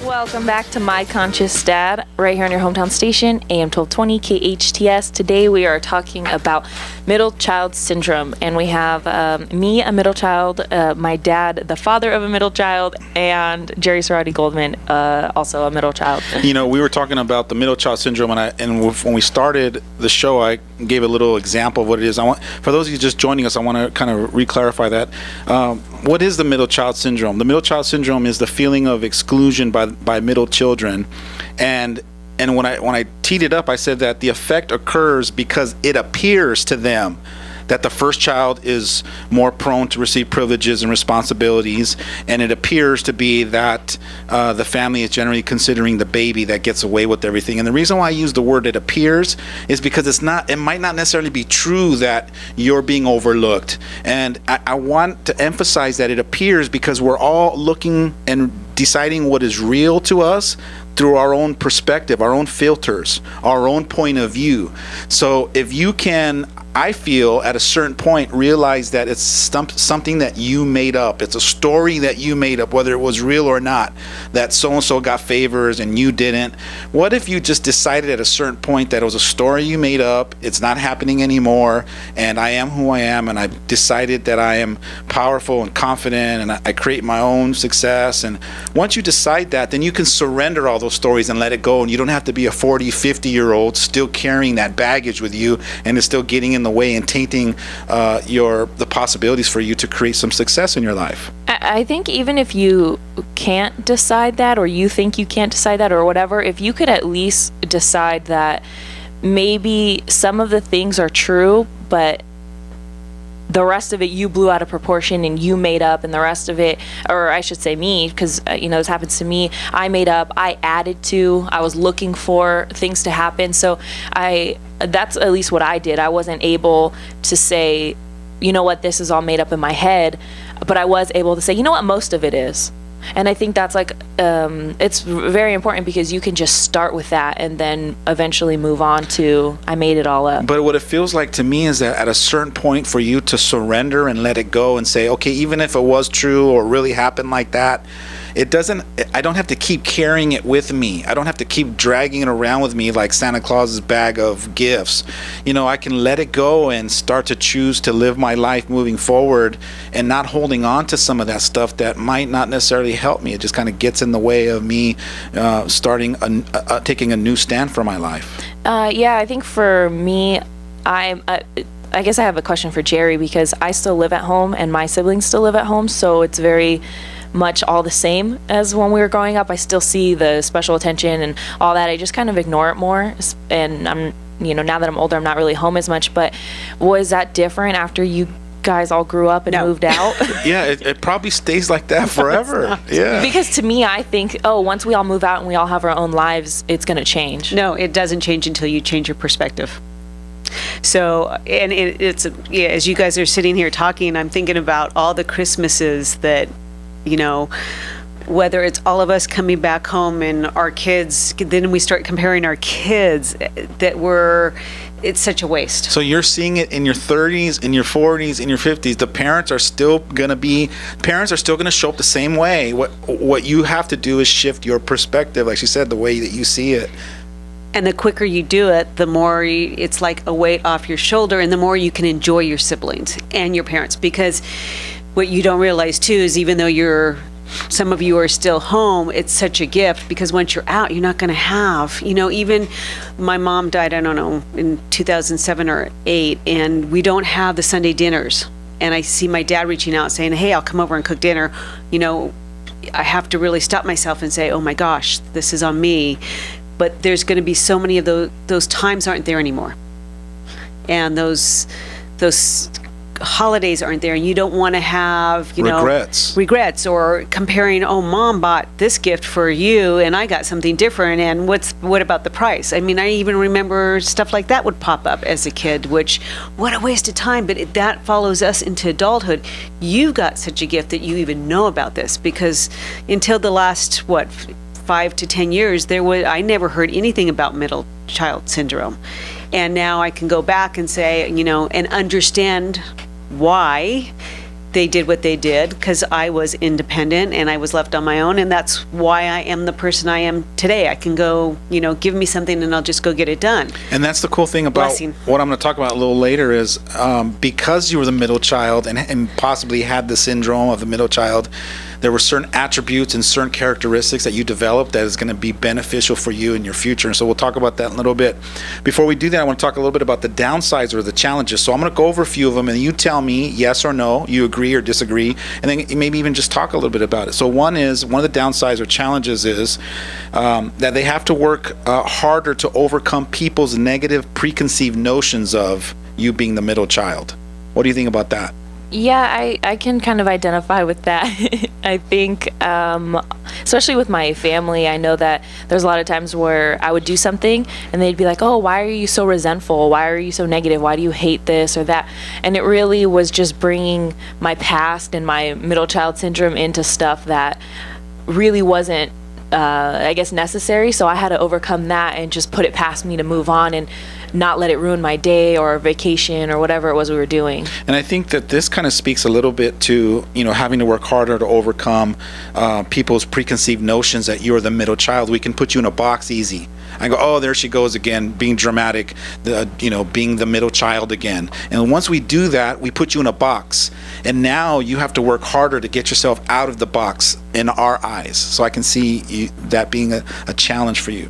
Welcome back to My Conscious Dad, right here on your hometown station, AM 1220 KHTS. Today we are talking about middle child syndrome, and we have me, a middle child, my dad, the father of a middle child, and Jerry Cerati Goldman, also a middle child. You know, we were talking about the middle child syndrome, and when we started the show, I gave a little example of what it is. For those of you just joining us, I want to kind of re-clarify that. What is the middle child syndrome? The middle child syndrome is the feeling of exclusion by middle children, and when I teed it up, I said that the effect occurs because it appears to them that the first child is more prone to receive privileges and responsibilities, and it appears to be that the family is generally considering the baby that gets away with everything. And the reason why I use the word "it appears" is because it might not necessarily be true that you're being overlooked. And I want to emphasize that it appears because we're all looking and deciding what is real to us through our own perspective, our own filters, our own point of view. So if you can, I feel, at a certain point, realize that it's something that you made up. It's a story that you made up, whether it was real or not, that so-and-so got favors and you didn't. What if you just decided at a certain point that it was a story you made up, it's not happening anymore, and I am who I am, and I've decided that I am powerful and confident, and I create my own success. And once you decide that, then you can surrender all those stories and let it go, and you don't have to be a 40, 50-year-old still carrying that baggage with you, and it's still getting in the way and tainting the possibilities for you to create some success in your life. I think even if you can't decide that, or you think you can't decide that, or whatever, if you could at least decide that maybe some of the things are true, but the rest of it you blew out of proportion and you made up, and the rest of it, or I should say me, because this happens to me, I made up, I added to, I was looking for things to happen. So that's at least what I did. I wasn't able to say, you know what, this is all made up in my head, but I was able to say, you know what, most of it is. And I think that's it's very important, because you can just start with that and then eventually move on to, I made it all up. But what it feels like to me is that at a certain point, for you to surrender and let it go and say, okay, even if it was true or really happened like that, I don't have to keep carrying it with me. I don't have to keep dragging it around with me like Santa Claus's bag of gifts. I can let it go and start to choose to live my life moving forward, and not holding on to some of that stuff that might not necessarily help me. It just kind of gets in the way of me taking a new stand for my life. Yeah, I think for me, I guess I have a question for Jerry, because I still live at home and my siblings still live at home, so it's very much all the same as when we were growing up. I still see the special attention and all that. I just kind of ignore it more, and I'm now that I'm older, I'm not really home as much. But was that different after you guys all grew up and moved out? Yeah, it probably stays like that forever. Yeah, because to me, I think, once we all move out and we all have our own lives, it's going to change. No, it doesn't change until you change your perspective. So, and it's as you guys are sitting here talking, I'm thinking about all the Christmases that, whether it's all of us coming back home and our kids, then we start comparing our kids, it's such a waste. So you're seeing it in your 30s, in your 40s, in your 50s. The parents are still going to show up the same way. What you have to do is shift your perspective, like she said, the way that you see it. And the quicker you do it, the more it's like a weight off your shoulder, and the more you can enjoy your siblings and your parents. Because what you don't realize too is, even though some of you are still home, it's such a gift, because once you're out, you're not going to have, even my mom died, I don't know, in 2007 or 8, and we don't have the Sunday dinners. And I see my dad reaching out saying, hey, I'll come over and cook dinner. I have to really stop myself and say, oh my gosh, this is on me. But there's going to be so many of those times aren't there anymore. And those holidays aren't there, and you don't want to have regrets or comparing, oh, mom bought this gift for you and I got something different, and what about the price? I mean, I even remember stuff like that would pop up as a kid, which, what a waste of time. But that follows us into adulthood. You've got such a gift that you even know about this, because until the last 5 to 10 years, I never heard anything about middle child syndrome. And now I can go back and say, and understand why, they did what they did because I was independent and I was left on my own, and that's why I am the person I am today. I can go, give me something and I'll just go get it done. And that's the cool thing about Blessing. what I'm going to talk about a little later is because you were the middle child and possibly had the syndrome of the middle child, there were certain attributes and certain characteristics that you developed that is going to be beneficial for you in your future. And so we'll talk about that in a little bit. Before we do that, I want to talk a little bit about the downsides or the challenges. So I'm going to go over a few of them, and you tell me yes or no, you agree or disagree, and then maybe even just talk a little bit about it. So one of the downsides or challenges is that they have to work harder to overcome people's negative preconceived notions of you being the middle child. What do you think about that? Yeah, I can kind of identify with that. I think, especially with my family, I know that there's a lot of times where I would do something and they'd be like, oh, why are you so resentful? Why are you so negative? Why do you hate this or that? And it really was just bringing my past and my middle child syndrome into stuff that really wasn't, I guess, necessary. So I had to overcome that and just put it past me to move on and not let it ruin my day or vacation or whatever it was we were doing. And I think that this kind of speaks a little bit to, having to work harder to overcome people's preconceived notions that you're the middle child. We can put you in a box easy. I go, oh, there she goes again, being dramatic, being the middle child again. And once we do that, we put you in a box. And now you have to work harder to get yourself out of the box in our eyes. So I can see that being a challenge for you.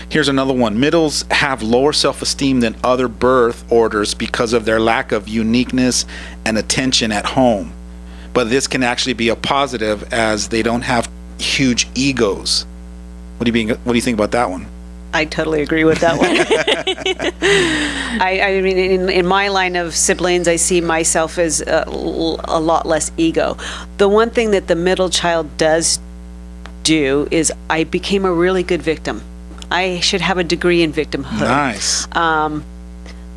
Here's another one. Middles have lower self-esteem than other birth orders because of their lack of uniqueness and attention at home. But this can actually be a positive as they don't have huge egos. What do you think about that one? I totally agree with that one. I mean, in my line of siblings, I see myself as a lot less ego. The one thing that the middle child does do is I became a really good victim. I should have a degree in victimhood. Nice.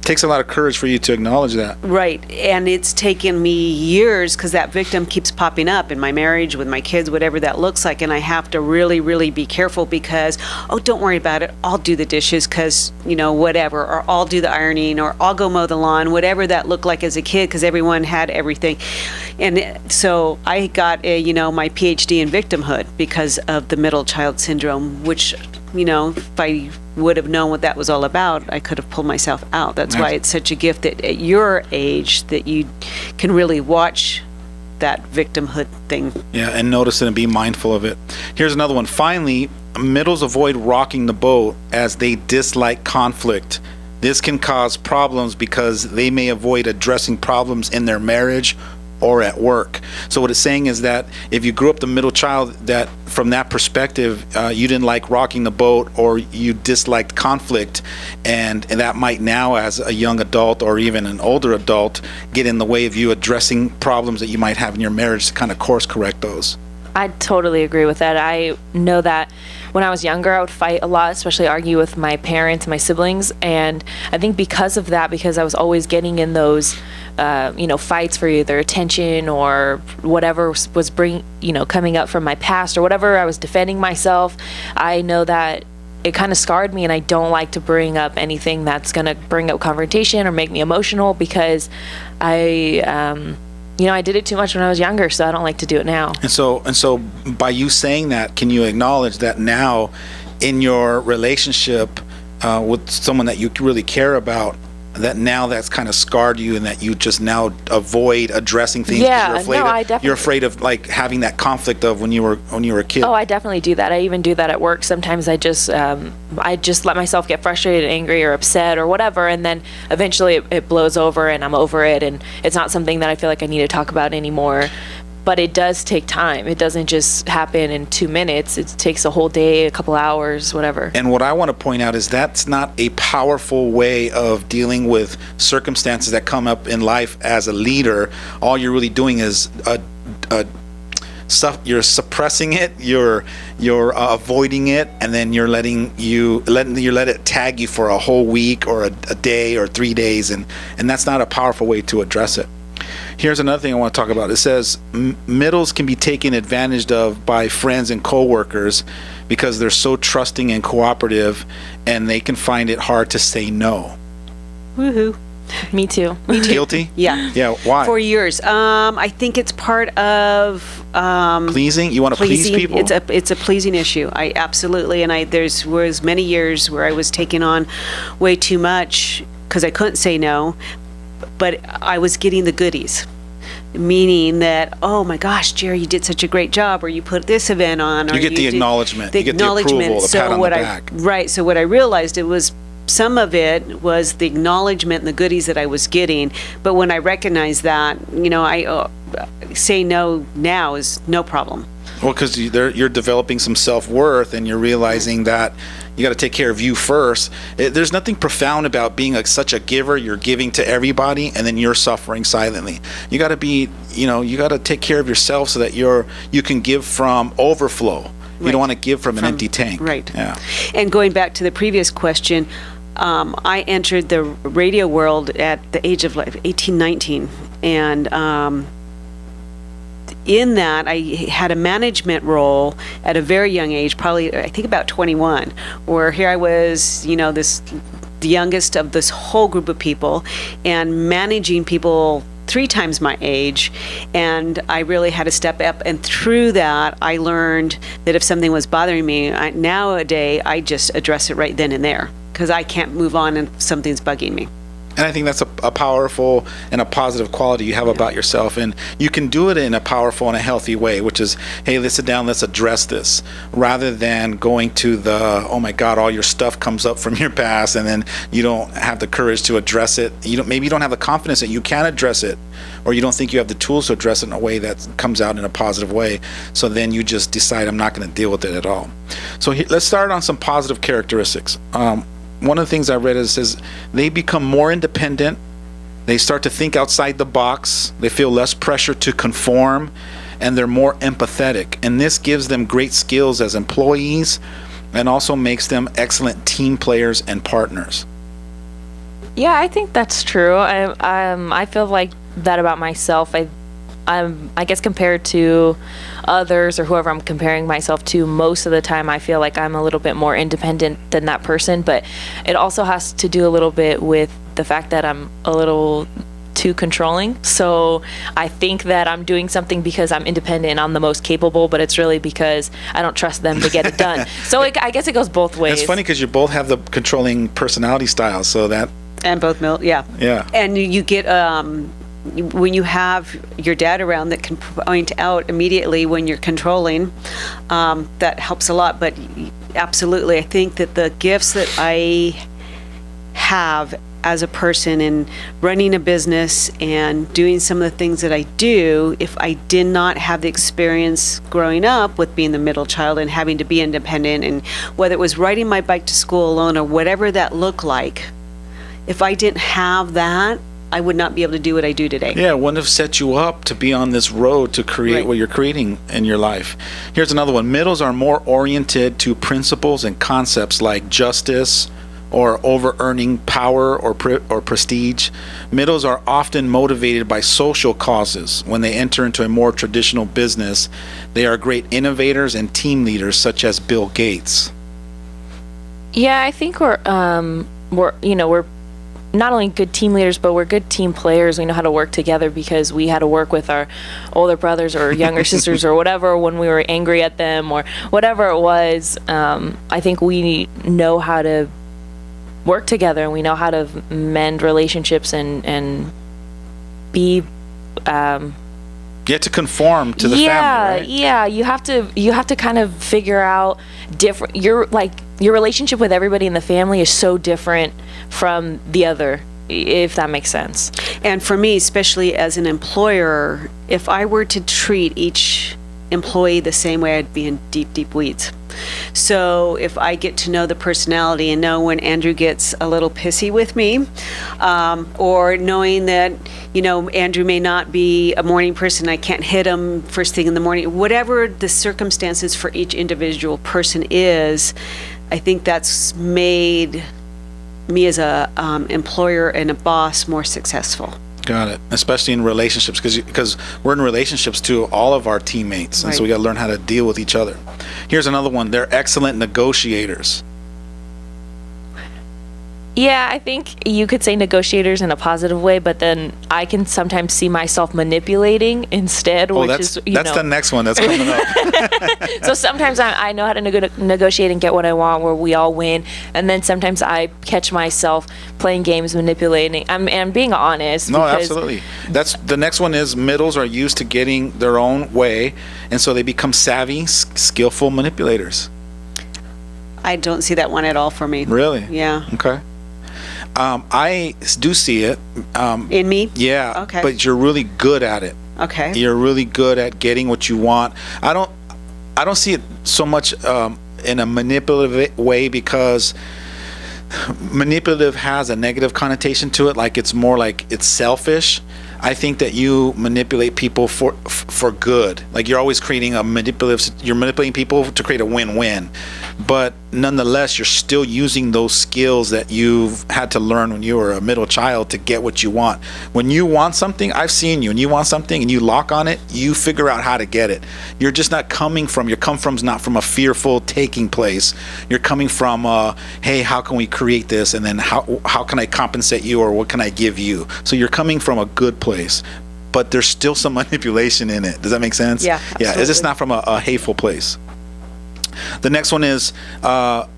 Takes a lot of courage for you to acknowledge that. Right. And it's taken me years because that victim keeps popping up in my marriage, with my kids, whatever that looks like. And I have to really, really be careful because, oh, don't worry about it. I'll do the dishes because, whatever. Or I'll do the ironing, or I'll go mow the lawn, whatever that looked like as a kid, because everyone had everything. And so I got, my PhD in victimhood because of the middle child syndrome, which, if I would have known what that was all about, I could have pulled myself out. That's why it's such a gift that at your age that you can really watch that victimhood thing. Yeah, and notice it and be mindful of it. Here's another one. Finally, middles avoid rocking the boat as they dislike conflict. This can cause problems because they may avoid addressing problems in their marriage or at work. So what it's saying is that if you grew up the middle child, that from that perspective, you didn't like rocking the boat or you disliked conflict, and that might now, as a young adult or even an older adult, get in the way of you addressing problems that you might have in your marriage to kind of course correct those. I totally agree with that. I know that when I was younger, I would fight a lot, especially argue with my parents and my siblings. And I think because of that, because I was always getting in those, fights for either attention or whatever was coming up from my past or whatever, I was defending myself. I know that it kind of scarred me, and I don't like to bring up anything that's going to bring up confrontation or make me emotional because I did it too much when I was younger, so I don't like to do it now. And so by you saying that, can you acknowledge that now in your relationship with someone that you really care about, that now that's kind of scarred you and that you just now avoid addressing things because you're afraid of like having that conflict of when you were a kid? Oh, I definitely do that. I even do that at work. Sometimes I just let myself get frustrated, angry, or upset or whatever, and then eventually it blows over and I'm over it, and it's not something that I feel like I need to talk about anymore. But it does take time. It doesn't just happen in 2 minutes. It takes a whole day, a couple hours, whatever. And what I want to point out is that's not a powerful way of dealing with circumstances that come up in life as a leader. All you're really doing is you're suppressing it, you're avoiding it, and then you're letting it tag you for a whole week or a day or 3 days, and that's not a powerful way to address it. Here's another thing I want to talk about. It says middles can be taken advantage of by friends and coworkers because they're so trusting and cooperative, and they can find it hard to say no. Woohoo. Me too. Guilty? Yeah. Yeah, why? For years. I think it's part of Pleasing? You want to please pleasing. people? It's a pleasing issue. I absolutely, and there's was many years where I was taking on way too much because I couldn't say no, but I was getting the goodies. Meaning that, oh my gosh, Jerry, you did such a great job, or you put this event on, or You get the acknowledgement. You get the approval, the pat on the back. Right. So what I realized, it was some of it was the acknowledgement and the goodies that I was getting. But when I recognized that, I say no now is no problem. Well, because you're developing some self-worth, and you're realizing that you got to take care of you first. There's nothing profound about being such a giver. You're giving to everybody, and then you're suffering silently. You got to be, you got to take care of yourself so that you can give from overflow. You don't want to give from an empty tank. Right. Yeah. And going back to the previous question, I entered the radio world at the age of 18, 19, and in that, I had a management role at a very young age, probably I think about 21, where here I was, the youngest of this whole group of people, and managing people 3 times my age, and I really had to step up. And through that, I learned that if something was bothering me, nowadays I just address it right then and there, because I can't move on if something's bugging me. And I think that's a powerful and a positive quality you have about yourself. And you can do it in a powerful and a healthy way, which is, hey, let's sit down, let's address this, rather than going to the, oh my God, all your stuff comes up from your past, and then you don't have the courage to address it. Maybe you don't have the confidence that you can address it, or you don't think you have the tools to address it in a way that comes out in a positive way. So then you just decide, I'm not going to deal with it at all. So let's start on some positive characteristics. One of the things I read is says they become more independent. They start to think outside the box. They feel less pressure to conform, and they're more empathetic. And this gives them great skills as employees, and also makes them excellent team players and partners. Yeah, I think that's true. I feel like that about myself. I guess compared to others or whoever I'm comparing myself to, most of the time I feel like I'm a little bit more independent than that person. But it also has to do a little bit with the fact that I'm a little too controlling. So I think that I'm doing something because I'm independent and I'm the most capable, but it's really because I don't trust them to get it done. So I guess it goes both ways. It's funny because you both have the controlling personality styles, so that... And both yeah. And you get... when you have your dad around that can point out immediately when you're controlling, that helps a lot. But absolutely, I think that the gifts that I have as a person in running a business and doing some of the things that I do, if I did not have the experience growing up with being the middle child and having to be independent, and whether it was riding my bike to school alone or whatever that looked like, if I didn't have that, I would not be able to do what I do today. Yeah, it wouldn't have set you up to be on this road to create what you're creating in your life. Here's another one. Middles are more oriented to principles and concepts like justice or over-earning power or prestige. Middles are often motivated by social causes. When they enter into a more traditional business, they are great innovators and team leaders, such as Bill Gates. Yeah, I think we're not only good team leaders, but we're good team players. We know how to work together because we had to work with our older brothers or younger sisters or whatever when we were angry at them or whatever it was. I think we know how to work together, and we know how to mend relationships and be... You have to conform to the family, right? Yeah, you have to kind of figure out different. Your relationship with everybody in the family is so different from the other, if that makes sense. And for me, especially as an employer, if I were to treat each employee the same way, I'd be in deep weeds. So if I get to know the personality and know when Andrew gets a little pissy with me, or knowing that, Andrew may not be a morning person, I can't hit him first thing in the morning, whatever the circumstances for each individual person is, I think that's made me as a employer and a boss more successful. Got it. Especially in relationships, because we're in relationships to all of our teammates, and so we got to learn how to deal with each other. Here's another one. They're excellent negotiators. Yeah, I think you could say negotiators in a positive way, but then I can sometimes see myself manipulating instead, Oh, which that's is, that's the next one that's coming up. so sometimes I know how to negotiate and get what I want where we all win. And then sometimes I catch myself playing games, manipulating. I'm being honest. No, because absolutely. That's the next one is middles are used to getting their own way, and so they become savvy, skillful manipulators. I don't see that one at all for me. Really? Yeah. Okay. I do see it. In me? Yeah. Okay. But you're really good at it. Okay. You're really good at getting what you want. I don't see it so much in a manipulative way, because manipulative has a negative connotation to it, like it's more like it's selfish. I think that you manipulate people for good. Like you're always creating you're manipulating people to create a win-win. But nonetheless, you're still using those skills that you've had to learn when you were a middle child to get what you want. When you want something, I've seen you, and you want something and you lock on it, you figure out how to get it. You're just not your come from's not from a fearful taking place. You're coming from, hey, how can we create this? And then how can I compensate you, or what can I give you? So you're coming from a good place, but there's still some manipulation in it. Does that make sense? Yeah, Yeah, it's just not from a hateful place. The next one is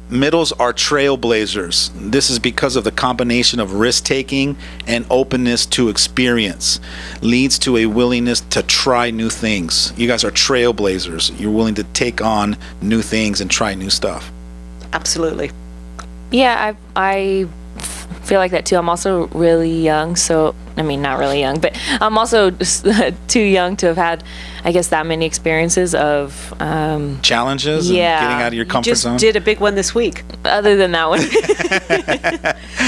middles are trailblazers. This is because of the combination of risk-taking and openness to experience. Leads to a willingness to try new things. You guys are trailblazers. You're willing to take on new things and try new stuff. Absolutely. Yeah, I feel like that too. I'm also really young, so I mean, not really young, but I'm also too young to have had, I guess, that many experiences of challenges. Yeah. And getting out of your comfort Just zone. did a big one this week. other than that one.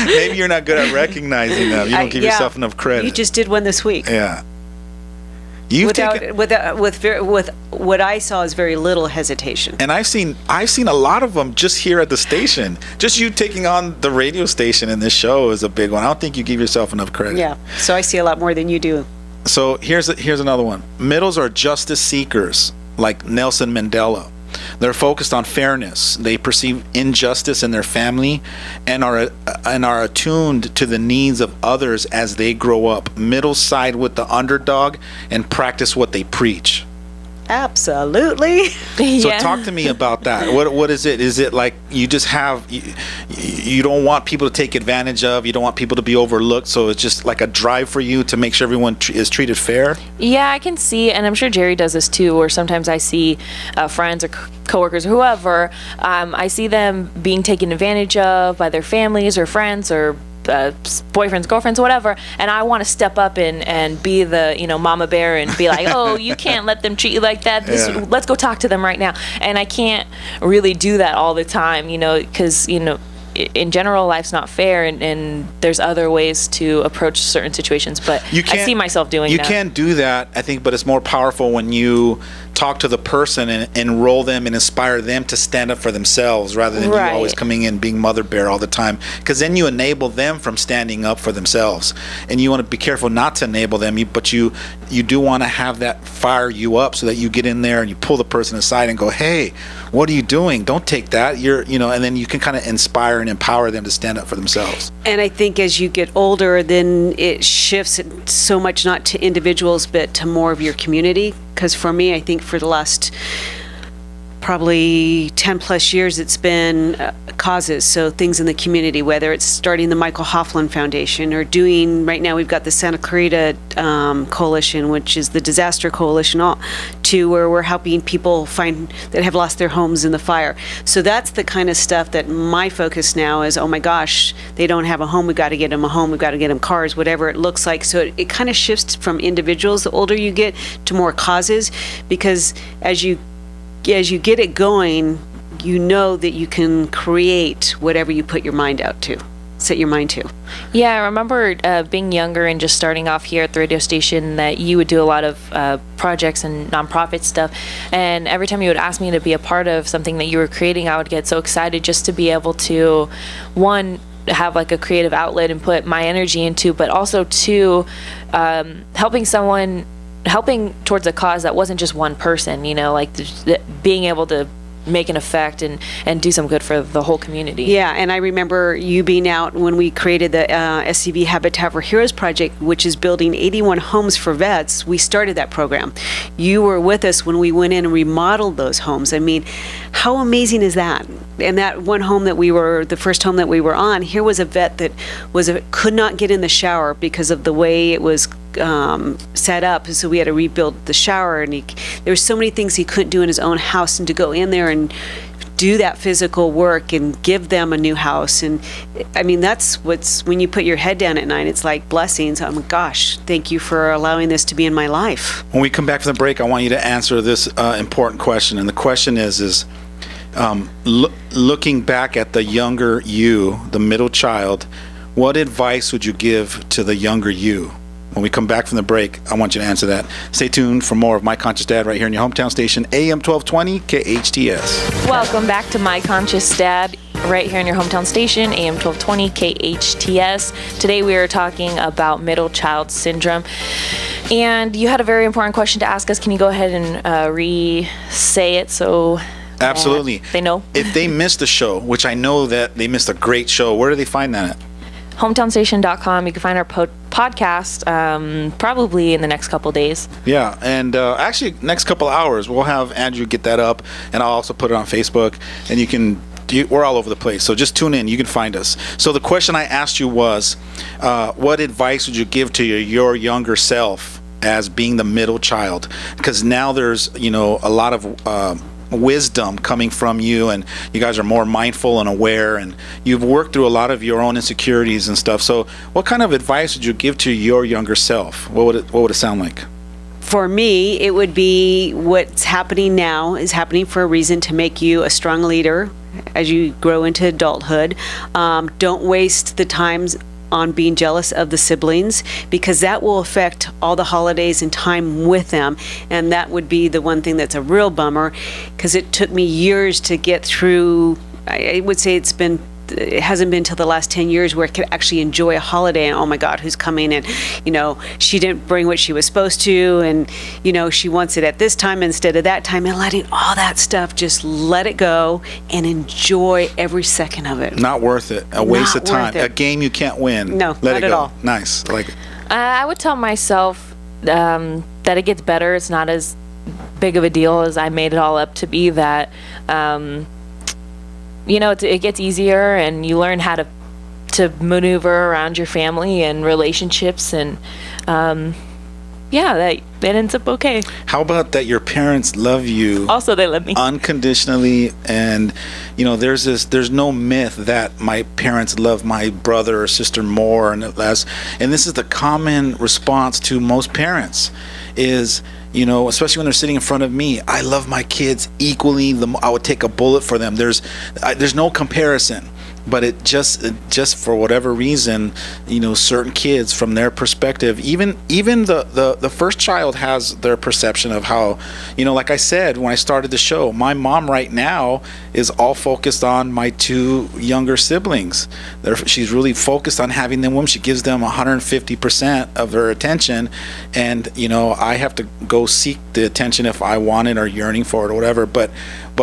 Maybe you're not good at recognizing them. You don't give Yeah. yourself enough credit. You just did one this week. Yeah. You've taken, With what I saw is very little hesitation. and I've seen a lot of them just here at the station. Just you taking on the radio station in this show is a big one. I don't think you give yourself enough credit. Yeah. So I see a lot more than you do. So here's another one. Middles are justice seekers, like Nelson Mandela. They're focused on fairness. They perceive injustice in their family and are attuned to the needs of others as they grow up. Middles side with the underdog and practice what they preach. Absolutely. So Yeah. talk to me about that. What is it? Is it like you just have you don't want people to take advantage of, you don't want people to be overlooked, so it's just like a drive for you to make sure everyone is treated fair? Yeah, I can see, and I'm sure Jerry does this too, where sometimes I see friends or coworkers or whoever, I see them being taken advantage of by their families or friends or boyfriends, girlfriends, whatever, and I want to step up and be the mama bear and be like, oh, you can't let them treat you like that. Yeah. Let's go talk to them right now. And I can't really do that all the time, because in general, life's not fair, and there's other ways to approach certain situations. But I see myself doing that. You can do that, I think, but it's more powerful when you talk to the person and enroll them and inspire them to stand up for themselves, rather than Right. you always coming in being mother bear all the time. Because then you enable them from standing up for themselves, and you want to be careful not to enable them. But you do want to have that fire you up, so that you get in there and you pull the person aside and go, "Hey, what are you doing? Don't take that." And then you can kind of inspire and empower them to stand up for themselves. And I think as you get older, then it shifts so much not to individuals, but to more of your community. Because for me, I think for the last probably 10 plus years, it's been causes. So things in the community, whether it's starting the Michael Hoffman Foundation or doing, right now we've got the Santa Clarita Coalition, which is the disaster coalition, to where we're helping people find that have lost their homes in the fire. So that's the kind of stuff that my focus now is, oh my gosh, they don't have a home, we've got to get them a home, we've got to get them cars, whatever it looks like. So it kind of shifts from individuals the older you get to more causes, because as you get it going, you know that you can create whatever you put your mind out to, set your mind to. Yeah, I remember being younger and just starting off here at the radio station, that you would do a lot of projects and nonprofit stuff. And every time you would ask me to be a part of something that you were creating, I would get so excited just to be able to, one, have like a creative outlet and put my energy into, but also two, helping towards a cause that wasn't just one person, like being able to make an effect and do some good for the whole community. Yeah, and I remember you being out when we created the SCV Habitat for Heroes project, which is building 81 homes for vets. We started that program. You were with us when we went in and remodeled those homes. I mean, how amazing is that? And that one home that the first home that we were on, here was a vet that could not get in the shower because of the way it was set up. So we had to rebuild the shower, and there were so many things he couldn't do in his own house, and to go in there and do that physical work and give them a new house. And I mean, that's when you put your head down at night, it's like blessings. Oh my gosh, thank you for allowing this to be in my life. When we come back from the break, I want you to answer this important question. And the question is looking back at the younger you, the middle child, what advice would you give to the younger you? When we come back from the break, I want you to answer that. Stay tuned for more of My Conscious Dad right here in your hometown station, AM 1220 KHTS. Welcome back to My Conscious Dad right here in your hometown station, AM 1220 KHTS. Today we are talking about middle child syndrome. And you had a very important question to ask us. Can you go ahead and re-say it so Absolutely. they know? If they missed the show, which I know that they missed a great show, where do they find that at? hometownstation.com. You can find our podcast probably in the next couple days. Yeah, and actually next couple hours we'll have Andrew get that up, and I'll also put it on Facebook, and we're all over the place, so just tune in. You can find us. So the question I asked you was, what advice would you give to your younger self as being the middle child? Because now there's a lot of wisdom coming from you, and you guys are more mindful and aware, and you've worked through a lot of your own insecurities and stuff. So what kind of advice would you give to your younger self? What would it sound like? For me, it would be what's happening now is happening for a reason, to make you a strong leader as you grow into adulthood. Don't waste the times on being jealous of the siblings, because that will affect all the holidays and time with them. And that would be the one thing that's a real bummer, because it took me years to get through. I would say it hasn't been till the last 10 years where I could actually enjoy a holiday and, oh my God, who's coming? And, she didn't bring what she was supposed to, and, she wants it at this time instead of that time, and letting all that stuff, just let it go and enjoy every second of it. Not worth it. A waste of time. A game you can't win. No, let not it go. at all. Nice. I like it. I would tell myself that it gets better. It's not as big of a deal as I made it all up to be. That it gets easier, and you learn how to maneuver around your family and relationships, and that ends up okay. How about that your parents love you? Also, they love me unconditionally, and there's no myth that my parents love my brother or sister more, and this is the common response to most parents is, especially when they're sitting in front of me, I love my kids equally. I would take a bullet for them. There's no comparison. But it just for whatever reason, certain kids, from their perspective, even the first child has their perception of how, like I said when I started the show, my mom right now is all focused on my two younger siblings. She's really focused on having them with them. She gives them 150% of her attention, and I have to go seek the attention if I want it or yearning for it or whatever. But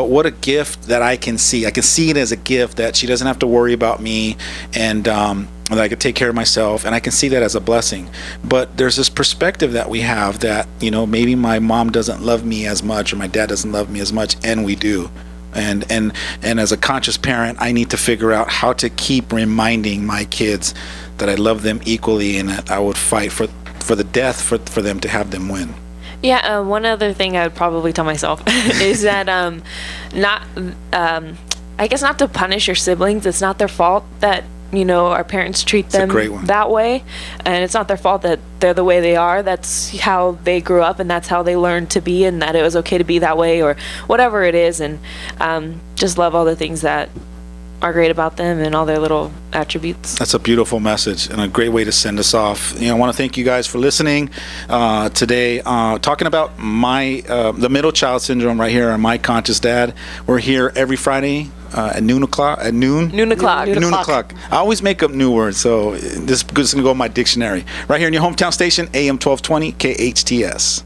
what a gift that I can see. I can see it as a gift that she doesn't have to worry about me, and that I could take care of myself, and I can see that as a blessing. But there's this perspective that we have that, maybe my mom doesn't love me as much, or my dad doesn't love me as much, and we do. And as a conscious parent, I need to figure out how to keep reminding my kids that I love them equally, and that I would fight for the death for them to have them win. Yeah, one other thing I would probably tell myself is that I guess not to punish your siblings. It's not their fault that our parents treat them that way, and it's not their fault that they're the way they are. That's how they grew up, and that's how they learned to be, and that it was okay to be that way, or whatever it is. And just love all the things that are great about them and all their little attributes. That's a beautiful message and a great way to send us off. I want to thank you guys for listening today, talking about the middle child syndrome right here on My Conscious Dad. We're here every Friday at noon o'clock. Noon o'clock. I always make up new words, so this is going to go in my dictionary. Right here in your hometown station, AM 1220 KHTS.